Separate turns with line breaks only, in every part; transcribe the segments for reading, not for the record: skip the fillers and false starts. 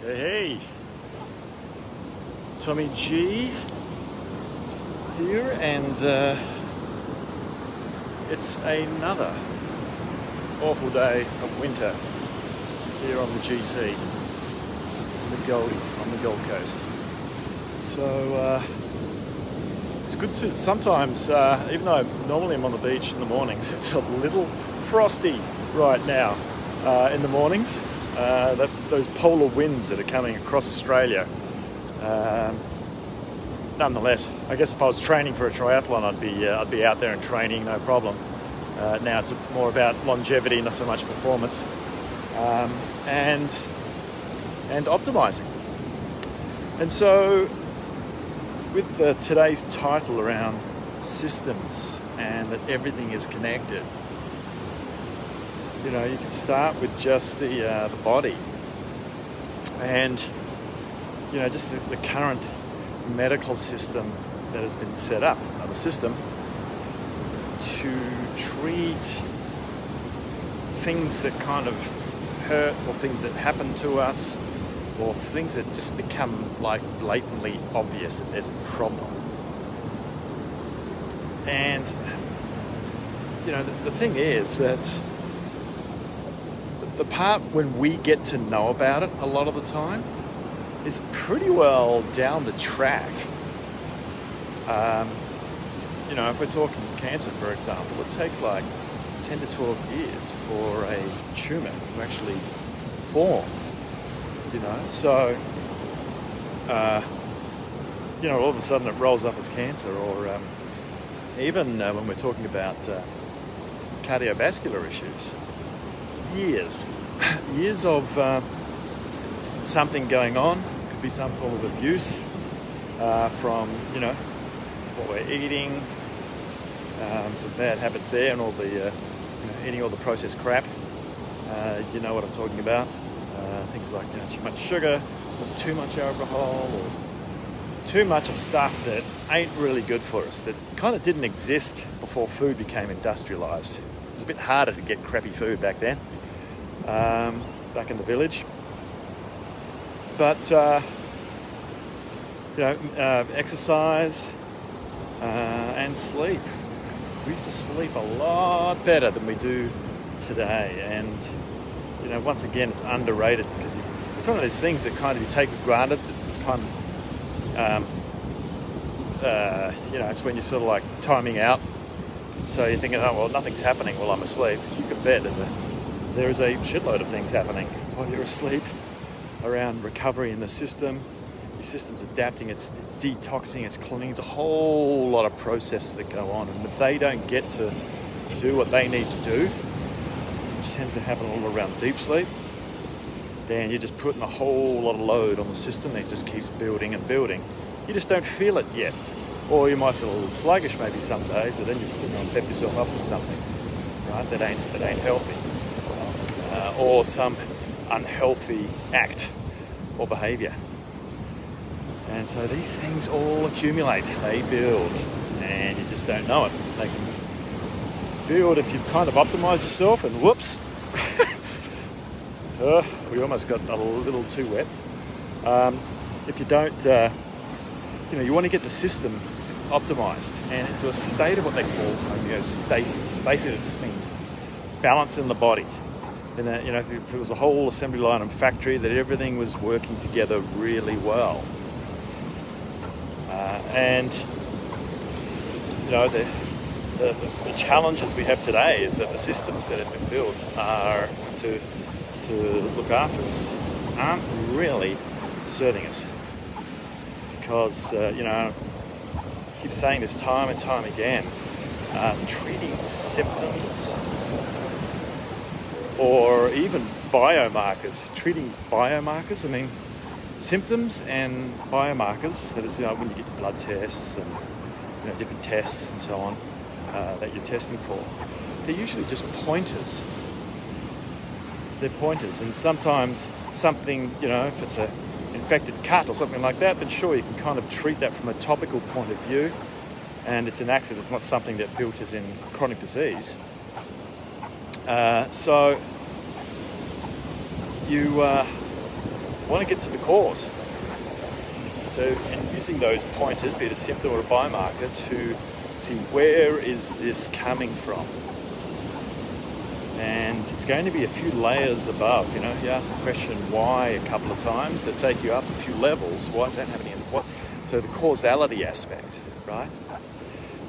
Hey, Tommy G here, and it's another awful day of winter here on the GC, on the Gold Coast. So it's good to sometimes, even though normally I'm on the beach in the mornings, it's a little frosty right now in the mornings. Those polar winds that are coming across Australia. Nonetheless, I guess if I was training for a triathlon, I'd be out there and training, no problem. Now it's more about longevity, not so much performance, and optimizing. And so, with today's title around systems and that everything is connected, you can start with just the body, and just the current medical system that has been set up, another system to treat things that kind of hurt, or things that happen to us, or things that just become like blatantly obvious that there's a problem. And the thing is that the part when we get to know about it a lot of the time is pretty well down the track. If we're talking cancer, for example, it takes like 10 to 12 years for a tumour to actually form. So all of a sudden it rolls up as cancer, or even when we're talking about cardiovascular issues, years of something going on. Could be some form of abuse from what we're eating, some bad habits there, and all the eating all the processed crap. You know what I'm talking about. Things like too much sugar, or too much alcohol, or too much of stuff that ain't really good for us, that kind of didn't exist before food became industrialized. It was a bit harder to get crappy food back then, back in the village. But exercise and sleep. We used to sleep a lot better than we do today, and once again, it's underrated because it's one of those things that kind of you take for granted. It's kind of it's when you're sort of like timing out. So you're thinking, oh well, nothing's happening while I'm asleep. You can bet there is a shitload of things happening while you're asleep around recovery in the system. Your system's adapting, it's detoxing, it's cleaning. It's a whole lot of processes that go on, and if they don't get to do what they need to do, which tends to happen all around deep sleep, then you're just putting a whole lot of load on the system that just keeps building and building. You just don't feel it yet, or you might feel a little sluggish maybe some days, but then you pep yourself up with something, right? That ain't healthy, or some unhealthy act or behaviour. And so these things all accumulate, they build, and you just don't know it. They can build if you've kind of optimised yourself, and whoops, we almost got a little too wet. If you don't, you want to get the system optimised and into a state of what they call homeostasis. Basically, it just means balance in the body. And if it was a whole assembly line and factory, that everything was working together really well. And the challenges we have today is that the systems that have been built are to look after us aren't really serving us, because I keep saying this time and time again, treating symptoms or even treating biomarkers. I mean, symptoms and biomarkers, that is, when you get your blood tests and different tests and so on that you're testing for, they're usually just pointers. They're pointers, and sometimes something, if it's an infected cut or something like that, then sure, you can kind of treat that from a topical point of view, and it's an accident. It's not something that built as in chronic disease. So you want to get to the cause. So, and using those pointers, be it a symptom or a biomarker, to see where is this coming from. And it's going to be a few layers above. You know, you ask the question why a couple of times to take you up a few levels. Why is that happening? So the causality aspect, right?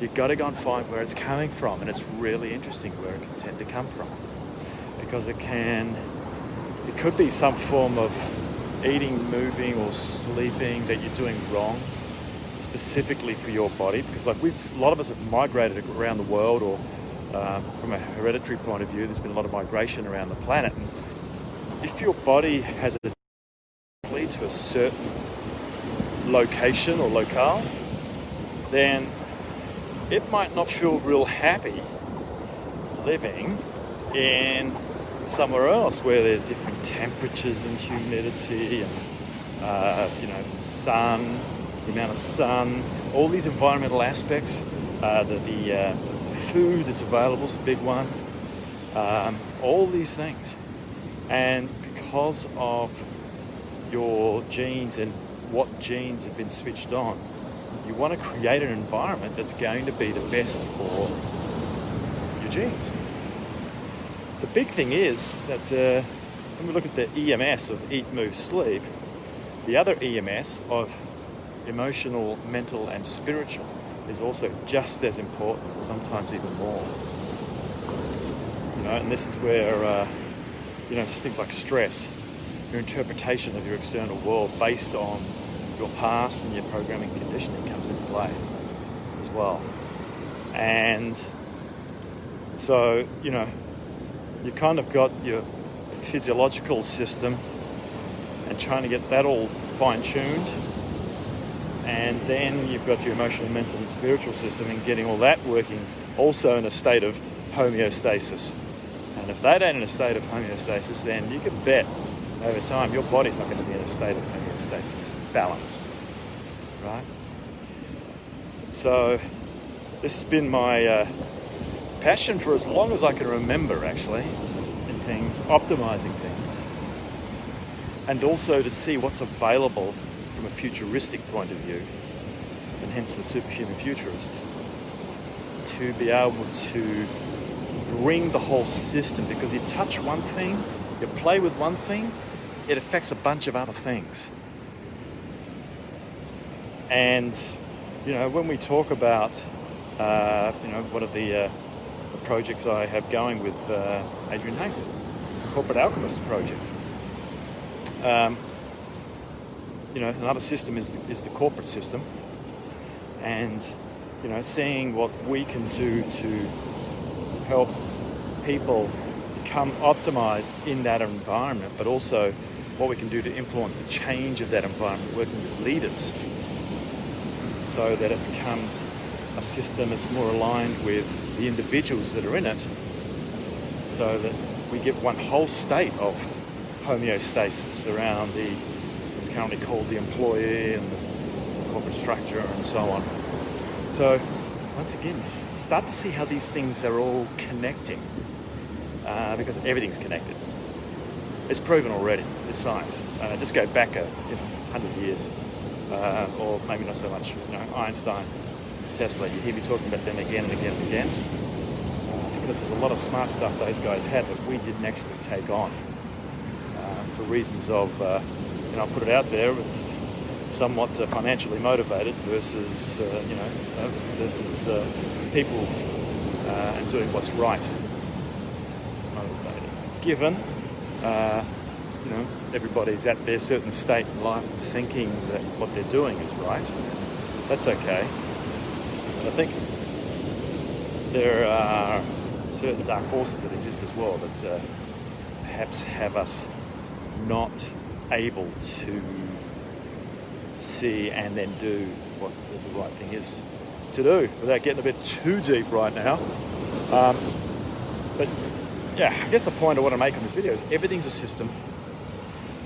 You've got to go and find where it's coming from, and it's really interesting where it can tend to come from, because it could be some form of eating, moving, or sleeping that you're doing wrong, specifically for your body. Because like a lot of us have migrated around the world, or from a hereditary point of view, there's been a lot of migration around the planet. And if your body has a to a certain location or locale, then it might not feel real happy living in somewhere else where there's different temperatures and humidity and sun, the amount of sun, all these environmental aspects. The food that's available is a big one. All these things, and because of your genes and what genes have been switched on, you want to create an environment that's going to be the best for your genes. The big thing is that when we look at the EMS of eat, move, sleep, the other EMS of emotional, mental, and spiritual is also just as important, sometimes even more. And this is where things like stress, your interpretation of your external world based on your past and your programming conditioning comes into play as well. And so, you've kind of got your physiological system and trying to get that all fine-tuned. And then you've got your emotional, mental, and spiritual system and getting all that working also in a state of homeostasis. And if that ain't in a state of homeostasis, then you can bet over time your body's not going to be in a state of homeostasis, balance, right? So this has been my passion for as long as I can remember, actually, in things, optimizing things, and also to see what's available from a futuristic point of view, and hence the superhuman futurist, to be able to bring the whole system, because you touch one thing, you play with one thing, it affects a bunch of other things. And when we talk about one of the projects I have going with Adrian Hanks, Corporate Alchemist project, another system is the corporate system, and seeing what we can do to help people become optimized in that environment, but also what we can do to influence the change of that environment, working with leaders so that it becomes a system that's more aligned with the individuals that are in it, so that we get one whole state of homeostasis around what's currently called the employee and the corporate structure and so on. So once again, you start to see how these things are all connecting, because everything's connected. It's proven already. It's science. Just go back 100 years, or maybe not so much. Einstein, Tesla. You hear me talking about them again and again and again, because there's a lot of smart stuff those guys had that we didn't actually take on for reasons of, I'll put it out there, it was somewhat financially motivated versus people and doing what's right motivated. Given everybody's at their certain state in life thinking that what they're doing is right, that's okay. But I think there are certain dark forces that exist as well that perhaps have us not able to see and then do what the right thing is to do, without getting a bit too deep right now. But yeah, I guess the point I want to make on this video is everything's a system,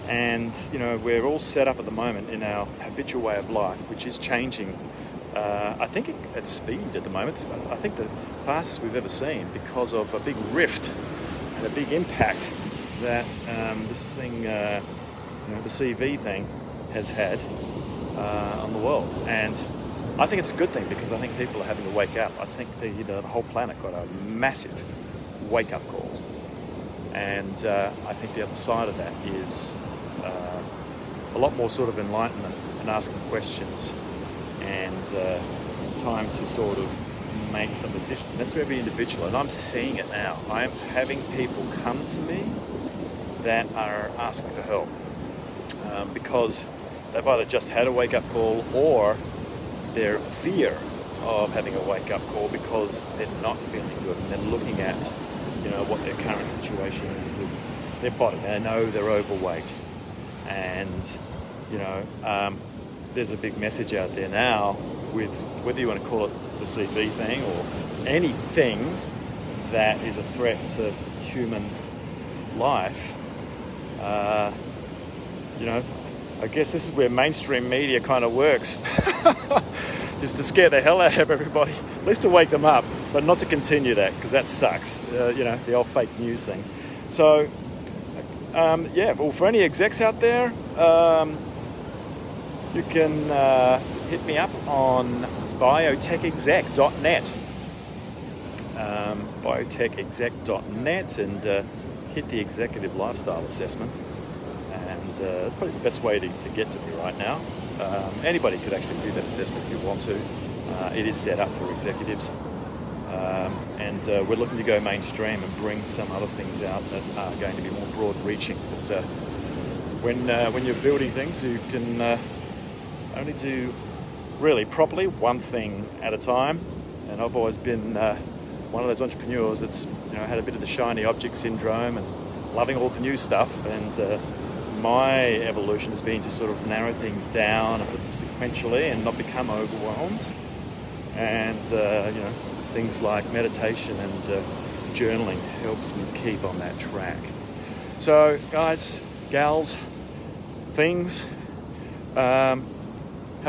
and we're all set up at the moment in our habitual way of life, which is changing. I think at speed at the moment. I think the fastest we've ever seen, because of a big rift and a big impact that this thing the CV thing has had on the world. And I think it's a good thing, because I think people are having to wake up. I think the whole planet got a massive wake-up call. And I think the other side of that is a lot more sort of enlightenment and asking questions, and time to sort of make some decisions. And that's for every individual. And I'm seeing it now. I'm having people come to me that are asking for help because they've either just had a wake-up call, or their fear of having a wake-up call because they're not feeling good, and they're looking at what their current situation is with their body. They know they're overweight, and there's a big message out there now with whether you want to call it the CV thing or anything that is a threat to human life. I guess this is where mainstream media kind of works, is to scare the hell out of everybody, at least to wake them up, but not to continue that, because that sucks, the old fake news thing. So, well, for any execs out there, you can hit me up on biotechexec.net, biotechexec.net, and hit the executive lifestyle assessment. And that's probably the best way to get to me right now. Anybody could actually do that assessment if you want to. It is set up for executives. And we're looking to go mainstream and bring some other things out that are going to be more broad-reaching. But when you're building things, you can only do really properly one thing at a time. And I've always been one of those entrepreneurs that's had a bit of the shiny object syndrome and loving all the new stuff. And my evolution has been to sort of narrow things down sequentially and not become overwhelmed. And things like meditation and journaling helps me keep on that track. So guys, gals, things, have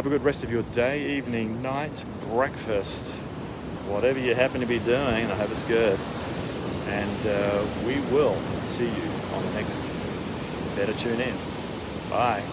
a good rest of your day, evening, night, breakfast, whatever you happen to be doing. I hope it's good. And we will see you on the next Better Tune In. Bye.